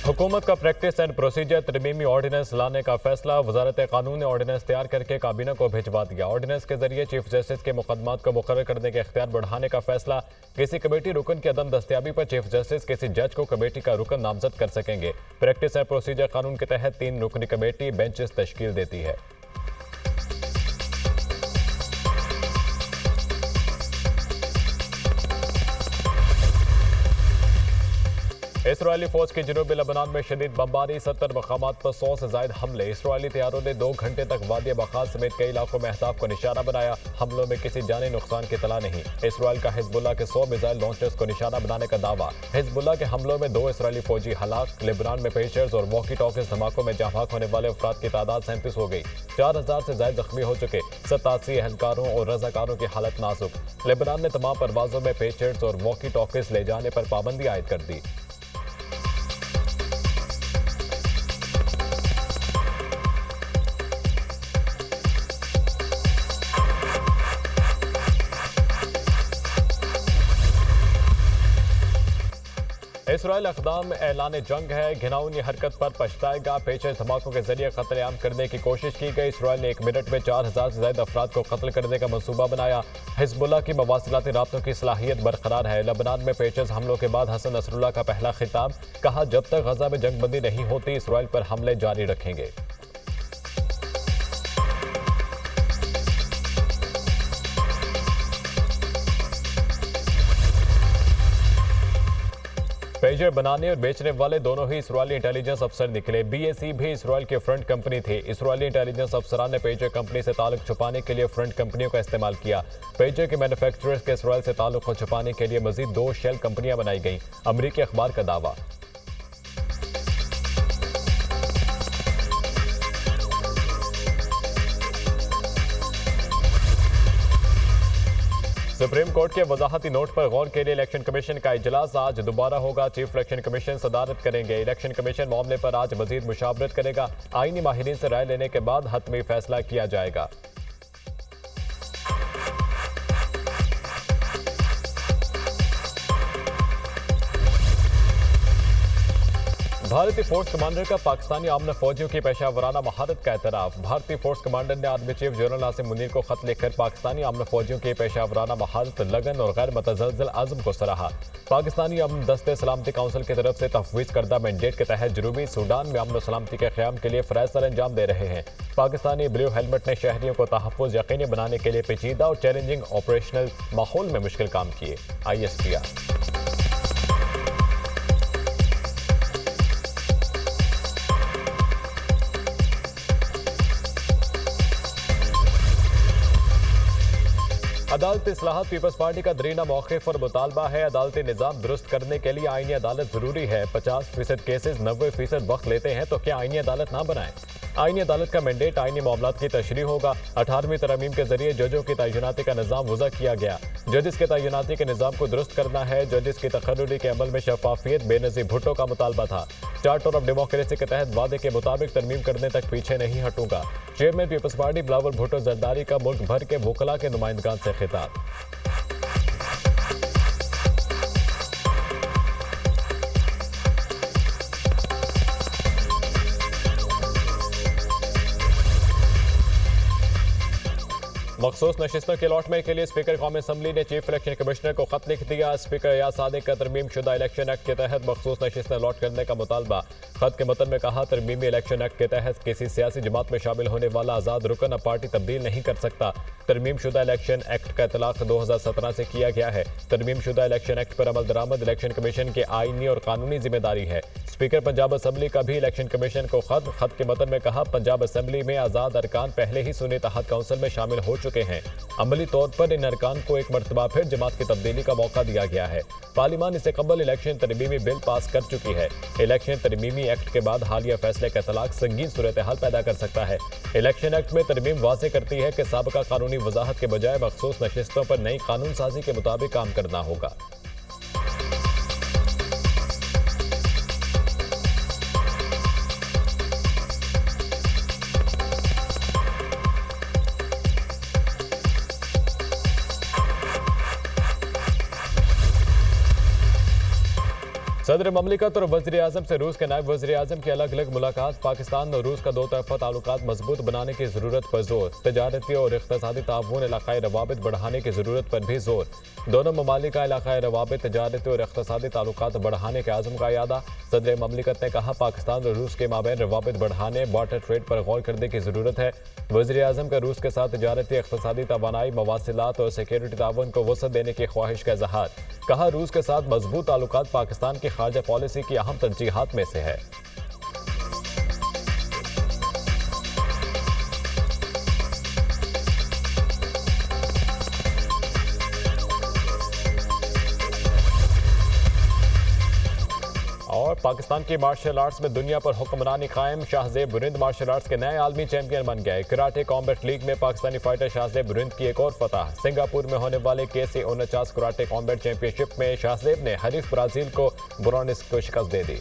हुकूमत का practice and procedure तरमीमी ordinance लाने का फैसला। वजारत कानून ने ऑर्डिनेंस तैयार करके काबीना को भिजवा दिया। ऑर्डिनेंस के जरिए चीफ जस्टिस के मुकदमात को मुकर्रर करने के इख्तियार बढ़ाने का फैसला। किसी कमेटी रुकन की अदम दस्तियाबी पर चीफ जस्टिस किसी जज को कमेटी का रुकन नामजद कर सकेंगे। प्रैक्टिस एंड प्रोसीजर कानून के तहत 3 रुकनी कमेटी बेंचेस तश्कील देती है। इसराइली फौज की जनूबी लेबनान में शदीद बमबारी, 70 मकामात पर 100 से ज्यादा हमले। इसराइली तैयारों ने 2 घंटे तक वादी बखास समेत कई इलाकों में अहदाफ को निशाना बनाया। हमलों में किसी जानी नुकसान की इतला नहीं। इसराइल का हिजबुल्लाह के 100 मिसाइल लॉन्चर्स को निशाना बनाने का दावा। हिजबुल्लाह के हमलों में 2 इसराइली फौजी हलाक। लेबनान में पेशर्स और वॉकी टॉकीज धमाकों में जहाँ होने वाले अफराद की तादाद 37 हो गई। 4000 से ज्यादा जख्मी हो चुके। 87 एहलकारों और रजाकारों की हालत नाजुक। लेबनान ने तमाम परवाजों में पेशर्स और वॉकी टॉकीज ले जाने पर पाबंदी आयद कर दी। इसराइल अक़दाम ऐलान जंग है, घिनौनी हरकत पर पछताएगा। पेशे धमाकों के जरिए कत्लेआम करने की कोशिश की गई। इसराइल ने 1 मिनट में 4000 से ज्यादा अफराद को कत्ल करने का मंसूबा बनाया। हिजबुल्लाह की मवासिलाती राब्तों की सलाहियत बरकरार है। लेबनान में पेशेस हमलों के बाद हसन नसरुल्लाह का पहला खिताब, कहा जब तक गजा में जंगबंदी नहीं होती इसराइल पर हमले जारी रखेंगे। पेजर बनाने और बेचने वाले दोनों ही इसराइली इंटेलिजेंस अफसर निकले। बीएसई भी इसराइल की फ्रंट कंपनी थी। इसराइली इंटेलिजेंस अफसरान ने पेजर कंपनी से ताल्लुक छुपाने के लिए फ्रंट कंपनियों का इस्तेमाल किया। पेजर के मैन्युफैक्चरर्स के इसराइल से ताल्लुक को छुपाने के लिए मजीद 2 शेल कंपनियां बनाई गई। अमरीकी अखबार का दावा। सुप्रीम कोर्ट के वजाहती नोट पर गौर के लिए इलेक्शन कमीशन का इजलास आज दोबारा होगा। चीफ इलेक्शन कमीशन सदारत करेंगे। इलेक्शन कमीशन मामले पर आज मजीद मुशावरत करेगा। आईनी माहिरीन से राय लेने के बाद हतमी फैसला किया जाएगा। भारतीय फोर्स कमांडर का पाकिस्तानी आमना फौजियों की पेशा वराना महारत का एतराफ। भारतीय फोर्स कमांडर ने army chief general Asim Munir को खत लिखकर पाकिस्तानी आमना फौजियों की पेशा वराना महारत, लगन और गैर मतजल्जल आज़म को सराहा। पाकिस्तानी अमन दस्ते सलामती काउंसिल की तरफ से तफवीज़ करदा मैंडेट के तहत जनूबी सूडान में अमन सलामती के क़याम के लिए फ़राइज़ सर अंजाम दे रहे हैं। पाकिस्तानी ब्लू हेलमेट ने शहरियों को तहफ़्फ़ुज़ यकीनी बनाने के लिए पेचीदा और चैलेंजिंग ऑपरेशनल माहौल में मुश्किल काम किए। ISPR। अदालती इस्लाहात पीपल्स पार्टी का दरीना मौक़िफ़ और मुतालबा है। अदालती निज़ाम दुरुस्त करने के लिए आईनी अदालत ज़रूरी है। 50% केसेस 90% वक्त लेते हैं तो क्या आईनी अदालत ना बनाएं। आईनी अदालत का मैंडेट आईनी मामलात की तशरीह होगा। 18वीं तरमीम के जरिए जजों की तैनाती का निज़ाम वज़ा किया गया। जजिस के तैनाती के निज़ाम को दुरुस्त करना है। जजिस की तकर्रुरी के अमल में शफाफियत बेनज़ीर भुट्टो का मुतालबा था। चार्टर ऑफ डेमोक्रेसी के तहत वादे के मुताबिक तरमीम करने तक पीछे नहीं हटूंगा। Chairman Peoples Party Bilawal Bhutto Zardari का मुल्क भर के वकला के नुमाइंदगान से खिताब। मखसूस नशिस्तों के अलॉटमेंट के लिए स्पीकर कौमी असम्बली ने चीफ इलेक्शन कमिश्नर को खत लिख दिया। स्पीकर एयाज सादिक का तरमीम शुदा इलेक्शन एक्ट के तहत मखसूस नशिस्तें अलॉट करने का मुतालबा। खत के मतन में कहा, तरमीमी इलेक्शन एक्ट के तहत किसी सियासी जमात में शामिल होने वाला आज़ाद रुकन अब पार्टी तब्दील नहीं कर सकता। तरमीम शुदा इलेक्शन एक्ट का इतलाक 2017 से किया गया है। तरमीम शुदा इलेक्शन एक्ट पर अमल दरामद इलेक्शन कमीशन की आईनी और कानूनी जिम्मेदारी है। स्पीकर पंजाब असम्बली का भी इलेक्शन कमीशन को खत के मतन में कहा, पंजाब असम्बली में आज़ाद अरकान पहले ही सुन्नी तहत काउंसिल में शामिल हो चुके हैं। अमली तौर पर इन अरकान को एक मरतबा फिर जमात की तब्दीली का मौका दिया गया है। पार्लियामान इससे कबल इलेक्शन तरमीमी बिल पास कर चुकी है। इलेक्शन तरमीमी एक्ट के बाद हालिया फैसले का इतलाक संगीन सूरत हाल पैदा कर सकता है। इलेक्शन एक्ट में तरमीम वाज़े करती है कि साबिक़ा कानूनी वजाहत के बजाय मखसूस नशिस्तों पर नई कानून साजी के मुताबिक काम करना होगा। सदर ममलिकत और वज़ीर आज़म से रूस के नायब वज़ीर आज़म की अलग अलग मुलाकात। पाकिस्तान और रूस का दो तरफा ताल्लुकात मजबूत बनाने की ज़रूरत पर जोर। तजारती और इक़्तिसादी ताउन इलाक़ाई रवाबित बढ़ाने की ज़रूरत पर भी जोर। दोनों ममालिक का इलाक़ाई रवाबित तजारती और इक़्तिसादी ताल्लुकात बढ़ाने के आज़म का यादा। सदर ममलिकत ने कहा पाकिस्तान और रूस के माबैन रवाबित बढ़ाने वाटर ट्रेड पर गौर करने की ज़रूरत है। वज़ीर आज़म का रूस के साथ तजारती इक़्तिसादी तवानाई मवासिलात और सिक्योरिटी ताउन को वसअत देने की ख्वाहिश का इज़हार। कहा रूस के साथ मजबूत ताल्लुकात पाकिस्तान की खारजा पॉलिसी की अहम तरजीहात में से है। और पाकिस्तान की मार्शल आर्ट्स में दुनिया पर हुक्मरानी कायम। शाहजेब बुरिंद मार्शल आर्ट्स के नए आलमी चैंपियन बन गए। कराटे कॉम्बैट लीग में पाकिस्तानी फाइटर शाहजेब बुरिंद की एक और फतह। सिंगापुर में होने वाले KC49 कराटे कॉम्बैट चैंपियनशिप में शाहजेब ने हरीफ ब्राजील को ब्रोनिस को शिकस्त दे दी।